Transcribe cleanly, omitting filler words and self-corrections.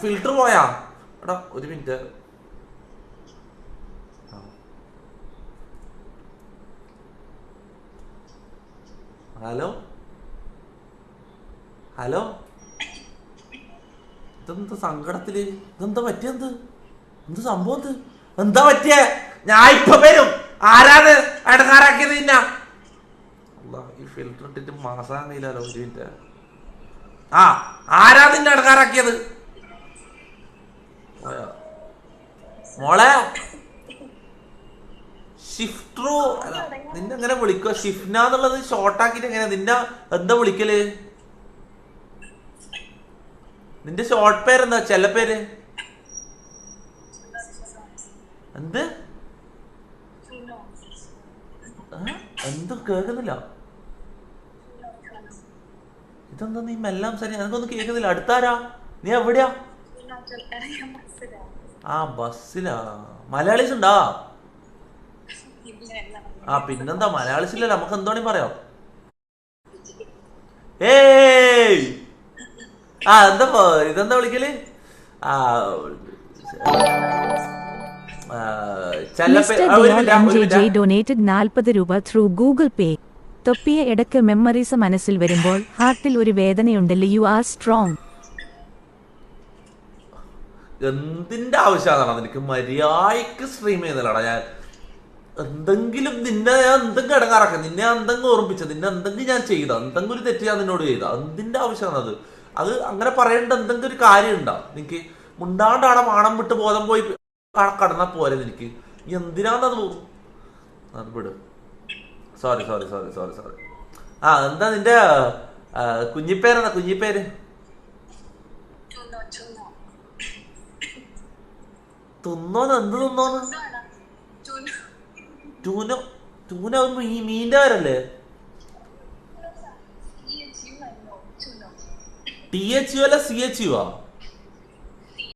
Filter പോയാ? എടാ ഒരു മിനിറ്റ്. ഹലോ ഹലോ, ഇതെന്ത് സങ്കടത്തില്? ഇതെന്താ പറ്റിയെന്ത്? എന്ത് സംഭവം? എന്താ പറ്റിയേ? ഞാൻ ഇപ്പൊ വരും. ആരാണ് ഇടങ്ങാറാക്കിയത്? നിന്ന ഈ ഫിൽറ്റർ ഇട്ടിട്ട് മാസാൻ കഴിയില്ലല്ലോ. ഒരു മിനിറ്റ്. ആരാ നിന്നെ ഇടങ്ങാറാക്കിയത്? മോളെ ഷിഫ്റ്ററു നിന്നെ എങ്ങനെ വിളിക്കുക? ഷിഫ്ന എന്നുള്ളത് ഷോർട്ടാക്കിട്ട് എങ്ങനെയാ നിന്നെ എന്താ വിളിക്കല്? നിന്റെ ഷോർട്ട് പേരെന്താ? ചെല്ല പേര് എന്ത്? എന്തും കേൾക്കുന്നില്ല. ഇതെന്താ നീ മെല്ലാം സരി? എനിക്കൊന്നും കേൾക്കുന്നില്ല. അടുത്താരാ? നീ എവിടെയാ? ബസ്സിലാ. മലയാളീസ് ഉണ്ടാ? പിന്നെന്താ മലയാളീസ് ഇല്ലല്ലോ, നമുക്ക് എന്തോണി പറയാം. ഏയ് എന്താ ഇതെന്താ വിളിക്കല്? Mr. Dayal MJJ donated 40 രൂപ ത്രൂ ഗൂഗിൾ പേ. തൊപ്പിയെ ഇടയ്ക്ക് മെമ്മറീസ് മനസ്സിൽ വരുമ്പോൾ ഹാർട്ടിൽ ഒരു വേദനയുണ്ടല്ലോ. You are strong. എന്തിന്റെ ആവശ്യമാണോ നിനക്ക്? മര്യാദക്ക് സ്ട്രീം ചെയ്യുന്നില്ലടാ ഞാൻ. എന്തെങ്കിലും നിന്നെ ഞാൻ എന്തെങ്കിലും ഇടങ്ങാറാക്കാം, നിന്നെ എന്തെങ്കിലും ഓർമ്മിച്ച, നിന്നെ എന്തെങ്കിലും ഞാൻ ചെയ്ത, എന്തെങ്കിലും ഒരു തെറ്റ് ഞാൻ നിന്നോട് ചെയ്ത, എന്തിന്റെ ആവശ്യമാണ് അത് അങ്ങനെ പറയേണ്ട എന്തെങ്കിലും ഒരു കാര്യം ഉണ്ടാ നിനക്ക്? മുണ്ടാണ്ട് അവിടെ മാണം വിട്ട് ബോധം പോയി കടന്നാ പോരെ നിനക്ക്? എന്തിനാന്നത് അത് വിട്. Sorry sorry sorry sorry sorry. എന്താ നിന്റെ കുഞ്ഞിപ്പേരെന്താ? കുഞ്ഞിപ്പേര് തിന്നോന്ന്? എന്ത് തിന്നോന്ന്? ടൂനോ? ടൂനോ മീൻ്റെ പേരല്ലേ? THU അല്ല CHU?